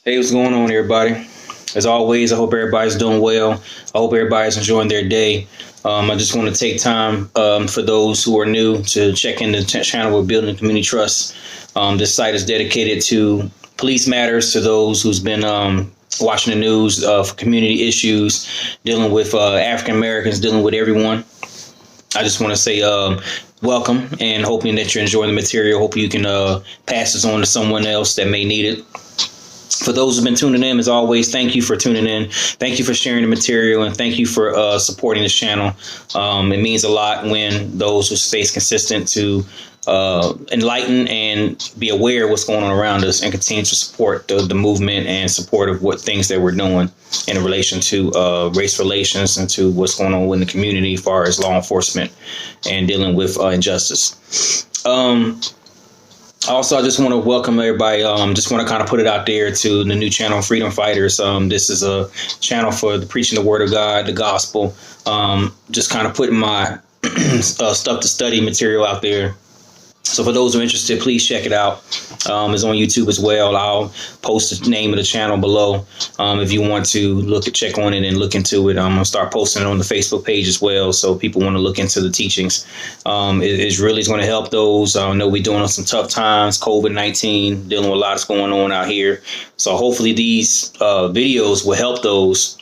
Hey, what's going on, everybody? As always, I hope everybody's doing well. I hope everybody's enjoying their day. I just want to take time for those who are new to check in the channel. We're building community trust. This site is dedicated to police matters, to those who's been watching the news for community issues, dealing with African Americans, dealing with everyone. I just want to say welcome and hoping that you're enjoying the material. Hope you can pass this on to someone else that may need it. For those who've been tuning in, as always, thank you for tuning in. Thank you for sharing the material, and thank you for supporting this channel. It means a lot when those who stay consistent to enlighten and be aware of what's going on around us and continue to support the movement and support of what things that we're doing in relation to race relations and to what's going on in the community as far as law enforcement and dealing with injustice. Also, I just want to welcome everybody. Just want to kind of put it out there to the new channel, Freedom Fighters. This is a channel for the preaching the word of God, the gospel. Just kind of putting my stuff to study material out there. So for those who are interested, please check it out. It's on YouTube as well. I'll post the name of the channel below if you want to check on it and look into it. I'm going to start posting it on the Facebook page as well, so people want to look into the teachings. It really is going to help those. I know we're doing some tough times, COVID-19, dealing with a lot that's going on out here. So hopefully these videos will help those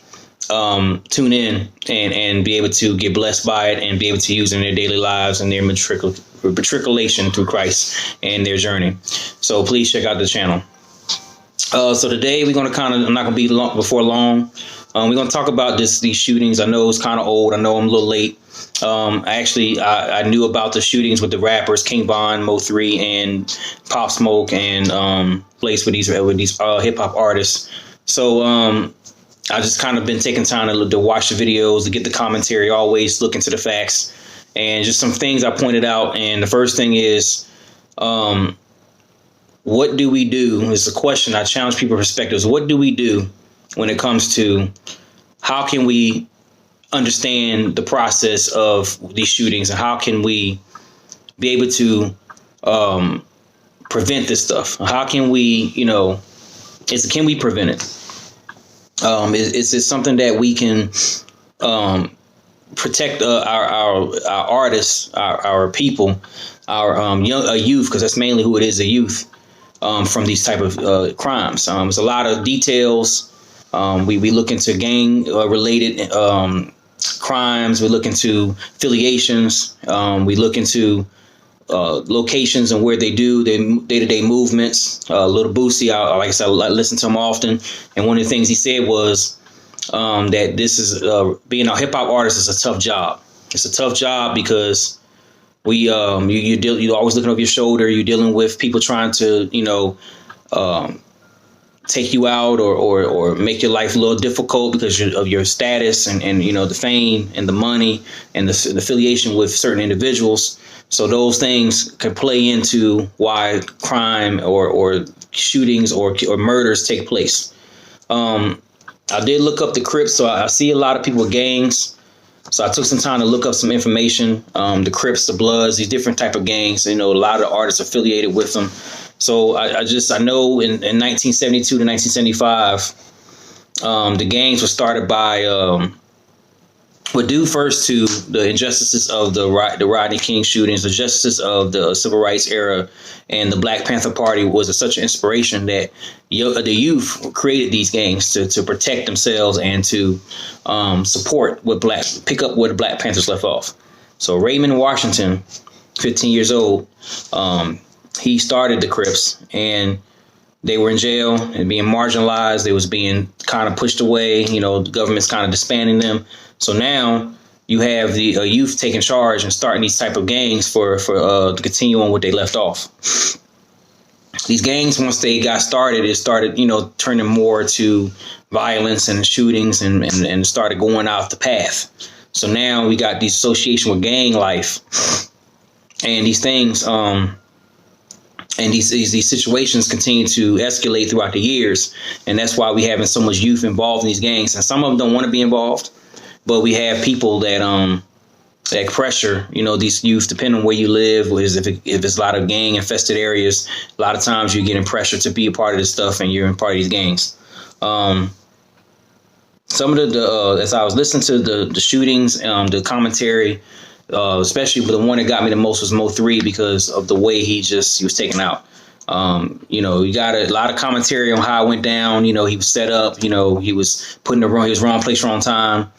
tune in and be able to get blessed by it and be able to use it in their daily lives and their matriculation through Christ and their journey. So please check out the channel. So today we're going to I'm not going to be long before long. We're going to talk about these shootings. I know it's kind of old. I know I'm a little late. I knew about the shootings with the rappers King Von, Mo3, and Pop Smoke, and placed with these hip hop artists. So I just kind of been taking time to watch the videos, to get the commentary, always look into the facts, and just some things I pointed out. And the first thing is, what do we do? Is the question I challenge people's perspectives. What do we do when it comes to how can we understand the process of these shootings, and how can we be able to prevent this stuff? How can we, can we prevent it? Is it something that we can protect our artists, our people, our youth, because that's mainly who it is, the youth, from these type of crimes? There's a lot of details. We look into gang related crimes. We look into affiliations. We look into locations and where they do their day-to-day movements. Little Boosie, like I said, I listen to him often, and one of the things he said was that this is being a hip-hop artist is a tough job. It's a tough job because you're always looking over your shoulder. You're dealing with people trying to take you out or make your life a little difficult because of your status and the fame and the money and the affiliation with certain individuals. So those things can play into why crime or shootings or murders take place. I did look up the Crips, so I see a lot of people with gangs. So I took some time to look up some information. The Crips, the Bloods, these different type of gangs. A lot of artists affiliated with them. So I know in 1972 to 1975, the gangs were started by would due first to the injustices of the Rodney King shootings, the justices of the civil rights era, and the Black Panther Party was such an inspiration that the youth created these gangs to protect themselves and to pick up where the Black Panthers left off. So Raymond Washington, 15 years old, he started the Crips, and they were in jail and being marginalized. They was being kind of pushed away. The government's kind of disbanding them. So now you have the youth taking charge and starting these type of gangs to continue on what they left off. These gangs, once they got started, it started, turning more to violence and shootings and started going off the path. So now we got this association with gang life, and these things, and these situations continue to escalate throughout the years. And that's why we having so much youth involved in these gangs. And some of them don't want to be involved. But we have people that that pressure, these youth, depending on where you live, if it's a lot of gang infested areas, a lot of times you're getting pressure to be a part of this stuff and you're in part of these gangs. Some of the as I was listening to the shootings, the commentary, especially the one that got me the most was Mo3 because of the way he was taken out. You got a lot of commentary on how it went down. He was set up. He was he was wrong place, wrong time.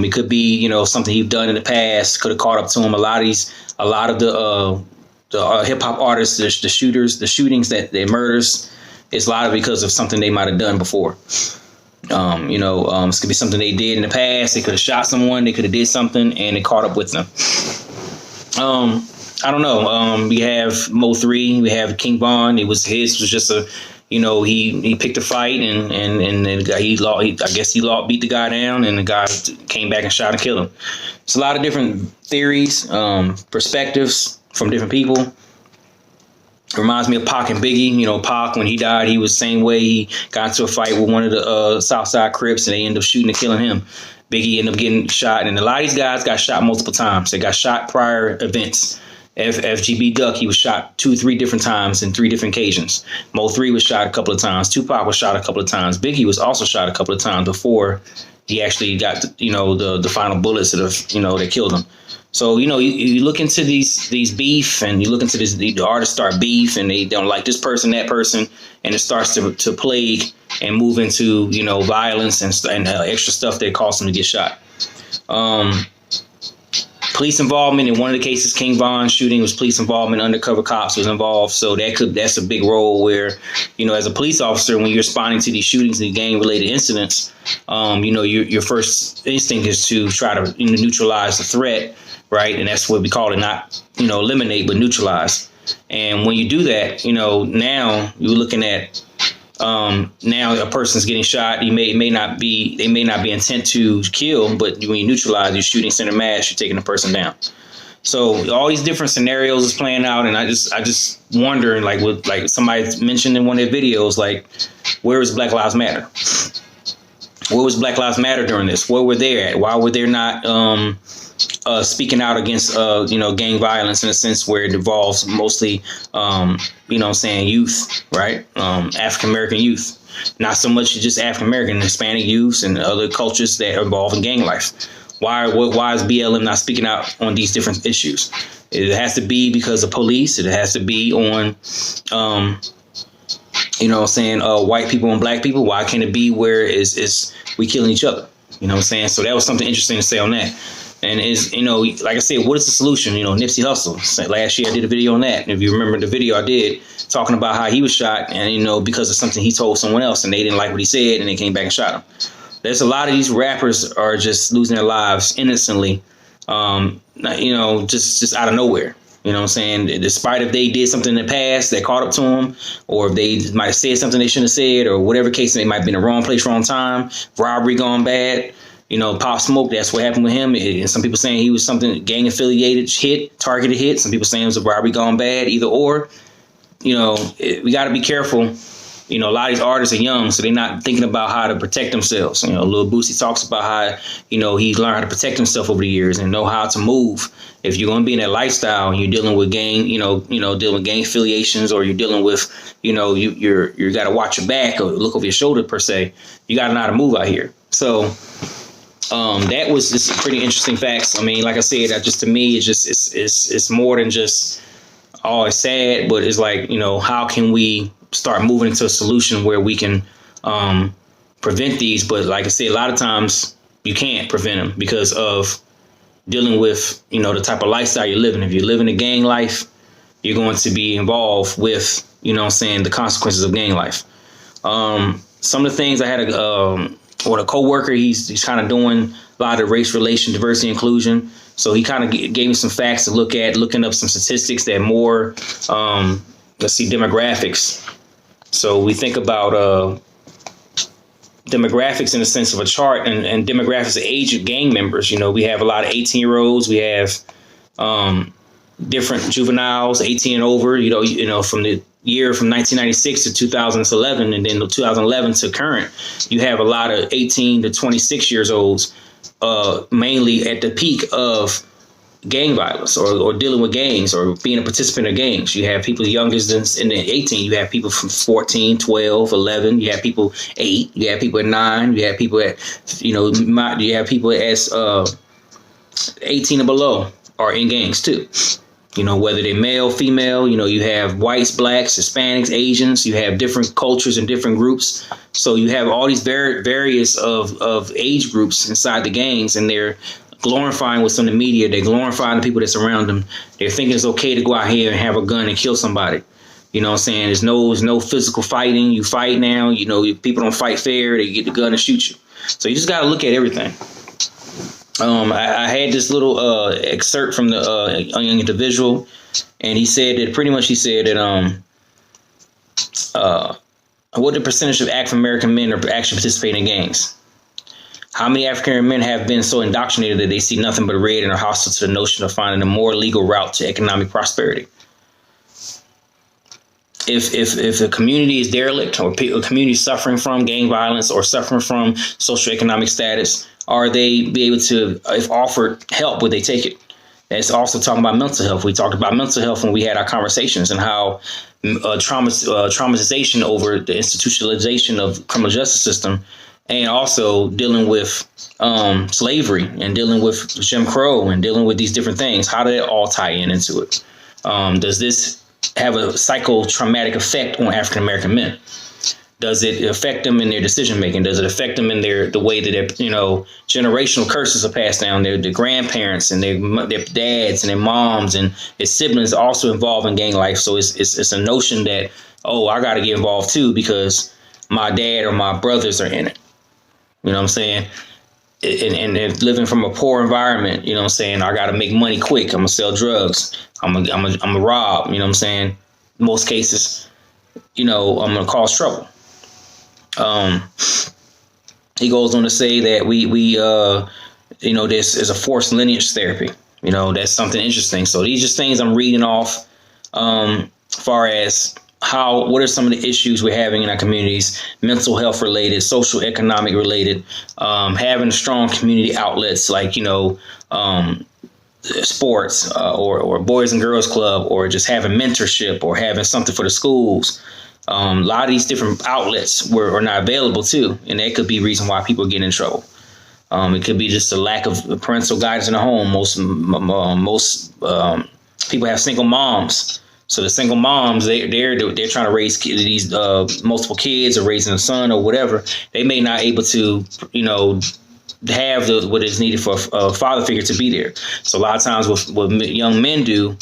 It could be, something he'd done in the past could have caught up to him. A lot of the hip hop artists, the shooters, the shootings, their murders, it's a lot of because of something they might have done before. It could be something they did in the past. They could have shot someone. They could have did something, and it caught up with them. I don't know. We have Mo3. We have King Von. His was just a, he picked a fight and the guy he beat the guy down, and the guy came back and shot and killed him. It's a lot of different theories, perspectives from different people. Reminds me of Pac and Biggie. Pac, when he died, he was the same way. He got into a fight with one of the Southside Crips, and they ended up shooting and killing him. Biggie ended up getting shot, and a lot of these guys got shot multiple times. They got shot prior events. FGB Duck, he was shot 2-3 different times in 3 different occasions. Mo3 was shot a couple of times. Tupac was shot a couple of times. Biggie was also shot a couple of times before he actually got the final bullets that killed him. So you look into these beef, and you look into the artists start beef, and they don't like this person, that person, and it starts to plague and move into violence and extra stuff that caused them to get shot. Police involvement in one of the cases, King Von shooting, was police involvement. Undercover cops was involved, so that's a big role where, as a police officer, when you're responding to these shootings and gang-related incidents, your first instinct is to try to neutralize the threat, right? And that's what we call it, not eliminate, but neutralize. And when you do that, now you're looking at now a person's getting shot. They may not be intent to kill, but when you neutralize, you're shooting center mass, you're taking the person down. So all these different scenarios is playing out, and I just wondering, like somebody mentioned in one of their videos, like, where is Black Lives Matter? Where was Black Lives Matter during this? Where were they at? Why were they not speaking out against gang violence in a sense where it involves mostly youth, right? African American youth, not so much just African American, Hispanic youth and other cultures that are involved in gang life. Why is BLM not speaking out on these different issues? It has to be because of police. It has to be on white people and black people. Why can't it be where is we killing each other? So that was something interesting to say on that. And like I said, what is the solution? Nipsey Hussle. Last year I did a video on that. And if you remember the video I did talking about how he was shot and, because of something he told someone else and they didn't like what he said and they came back and shot him. There's a lot of these rappers are just losing their lives innocently, just out of nowhere. Despite if they did something in the past that caught up to them, or if they might have said something they shouldn't have said, or whatever case, they might be in the wrong place, wrong time, robbery gone bad. Pop Smoke, that's what happened with him. And some people saying he was something gang affiliated targeted hit. Some people saying it was a robbery gone bad, either or. We got to be careful. A lot of these artists are young, so they're not thinking about how to protect themselves. Lil Boosie talks about how, he's learned how to protect himself over the years and know how to move. If you're going to be in that lifestyle and you're dealing with gang, dealing with gang affiliations, or you're dealing with, you got to watch your back or look over your shoulder per se. You got to know how to move out here. So that was just pretty interesting facts. I mean, like I said, to me, it's more than just, it's sad, but it's like, how can we start moving into a solution where we can prevent these? But like I said, a lot of times you can't prevent them because of dealing with, the type of lifestyle you're living. If you're living a gang life, you're going to be involved with, the consequences of gang life. Some of the things I had a coworker, he's kind of doing a lot of race relation, diversity, inclusion. So he kind of gave me some facts to look at, looking up some statistics that more, demographics. So we think about demographics in the sense of a chart, and demographics of age of gang members. We have a lot of 18-year-olds. We have different juveniles, 18 and over, from the year from 1996 to 2011, and then 2011 to current, you have a lot of 18 to 26 years olds, mainly at the peak of gang violence or dealing with gangs or being a participant in gangs. You have people youngest than in 18. You have people from 14, 12, 11. You have people 8. You have people at 9. You have people at, you have people as 18 and below are in gangs too. Whether they're male, female, you have whites, blacks, Hispanics, Asians, you have different cultures and different groups. So you have all these various of age groups inside the gangs, and they're glorifying what's on the media. They're glorifying the people that surround them. They're thinking it's okay to go out here and have a gun and kill somebody. You know what I'm saying? There's no physical fighting. You fight now. People don't fight fair. They get the gun and shoot you. So you just got to look at everything. I had this little excerpt from the young individual, and he said that what the percentage of African American men are actually participating in gangs? How many African men have been so indoctrinated that they see nothing but red and are hostile to the notion of finding a more legal route to economic prosperity? If a community is derelict or a community suffering from gang violence or suffering from socioeconomic status, are they be able to, if offered help, would they take it? It's also talking about mental health. We talked about mental health when we had our conversations and how traumatization over the institutionalization of criminal justice system, and also dealing with slavery and dealing with Jim Crow and dealing with these different things. How do they all tie into it? Does this have a psychotraumatic effect on African American men? Does it affect them in their decision making? Does it affect them in the way that their generational curses are passed down? Their grandparents and their dads and their moms and their siblings are also involved in gang life. So it's a notion that, I got to get involved too because my dad or my brothers are in it. You know what I'm saying? And they're living from a poor environment. You know what I'm saying? I got to make money quick. I'm gonna sell drugs. I'm gonna rob. You know what I'm saying? In most cases, I'm gonna cause trouble. He goes on to say that we this is a forced lineage therapy. That's something interesting. So these are just things I'm reading off, far as what are some of the issues we're having in our communities, mental health related, social economic related, having strong community outlets like, sports or Boys and Girls Club, or just having mentorship or having something for the schools. A lot of these different outlets are not available too, and that could be a reason why people get in trouble. It could be just a lack of parental guidance in the home. Most people have single moms, so the single moms they're trying to raise these multiple kids or raising a son or whatever. They may not able to have what is needed for a father figure to be there. So a lot of times what young men do.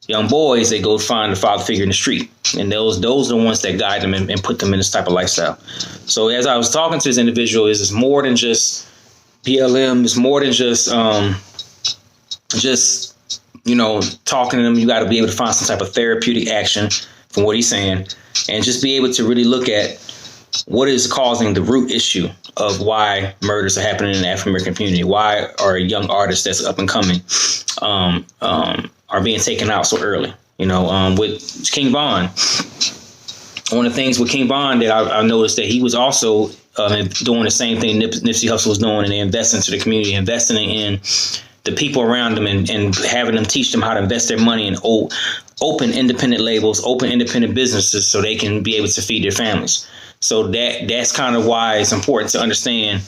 Young boys, they go find a father figure in the street, and those are the ones that guide them and put them in this type of lifestyle. So as I was talking to this individual, it's more than just BLM. It's more than just talking to them. You got to be able to find some type of therapeutic action from what he's saying, and just be able to really look at what is causing the root issue of why murders are happening in the African American community. Why are young artists that's up and coming are being taken out so early? With King Von, one of the things with King Von that I noticed that he was also doing the same thing Nipsey Hussle was doing, and they investing into the community, investing in the people around them, and having them teach them how to invest their money in open independent labels, open independent businesses, so they can be able to feed their families. So that's kind of why it's important to understand.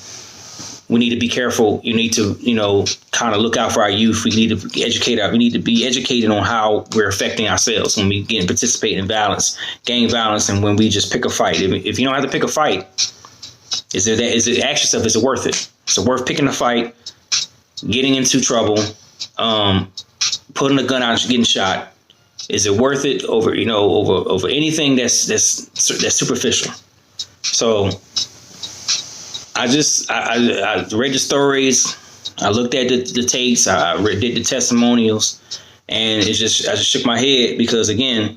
We need to be careful. You need to, kind of look out for our youth. We need to educate we need to be educated on how we're affecting ourselves when we participate in violence, gang violence, and when we just pick a fight. If you don't have to pick a fight, ask yourself, is it worth it? Is it worth picking a fight, getting into trouble, putting a gun out, and getting shot? Is it worth it over anything that's superficial? So I read the stories, I looked at the tapes, did the testimonials, and I just shook my head because, again,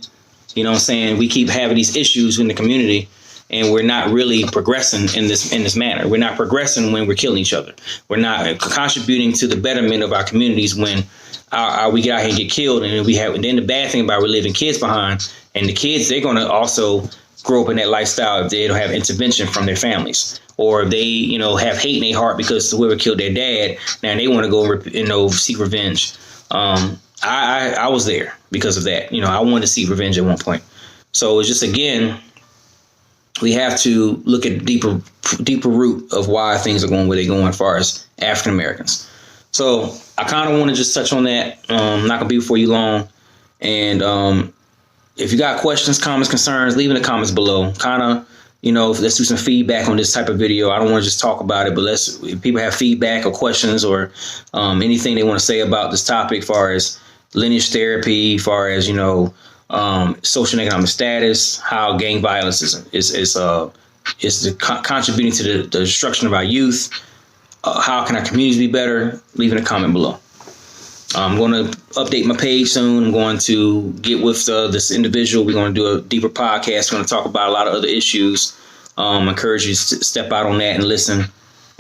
what I'm saying, we keep having these issues in the community, and we're not really progressing in this manner. We're not progressing when we're killing each other. We're not contributing to the betterment of our communities when we get out here and get killed, and then the bad thing about we're leaving kids behind, and the kids, they're going to also grow up in that lifestyle if they don't have intervention from their families, or if they have hate in their heart because whoever killed their dad, now they want to go seek revenge. I was there because of that. I wanted to see revenge at one point. So it's just, again, we have to look at the deeper root of why things are going where they're going as far as African Americans. So I kind of want to just touch on that. I'm not gonna be before you long. And if you got questions, comments, concerns, leave in the comments below. Kind of, let's do some feedback on this type of video. I don't want to just talk about it, but if people have feedback or questions or anything they want to say about this topic, as far as lineage therapy, as far as social and economic status, how gang violence is contributing to the destruction of our youth. How can our communities be better? Leave in a comment below. I'm going to update my page soon. I'm going to get with this individual. We're going to do a deeper podcast. We're going to talk about a lot of other issues. Encourage you to step out on that and listen.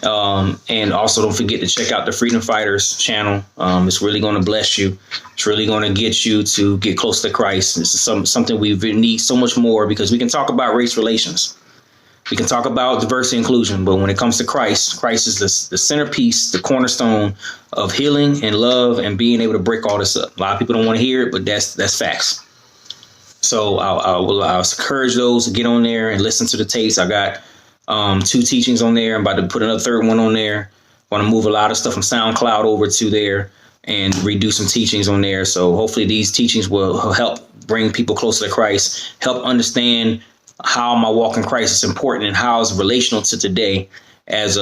And also don't forget to check out the Freedom Fighters channel. It's really going to bless you. It's really going to get you to get close to Christ. This is something we need so much more, because we can talk about race relations. We can talk about diversity and inclusion, but when it comes to Christ, Christ is the centerpiece, the cornerstone of healing and love and being able to break all this up. A lot of people don't want to hear it, but that's facts. So I'll encourage those to get on there and listen to the tapes. I got 2 teachings on there. I'm about to put another 3rd one on there. I want to move a lot of stuff from SoundCloud over to there and redo some teachings on there. So hopefully these teachings will help bring people closer to Christ, help understand how my walk in Christ is important and how it's relational to today, as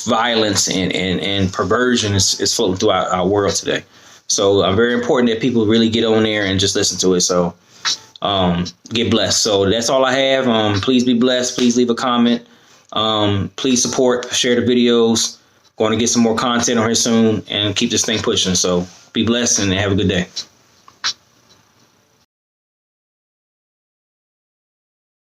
violence and perversion is floating through our world today. So very important that people really get on there and just listen to it. So get blessed. So that's all I have. Please be blessed. Please leave a comment. Please support, share the videos. Going to get some more content on here soon and keep this thing pushing. So be blessed and have a good day.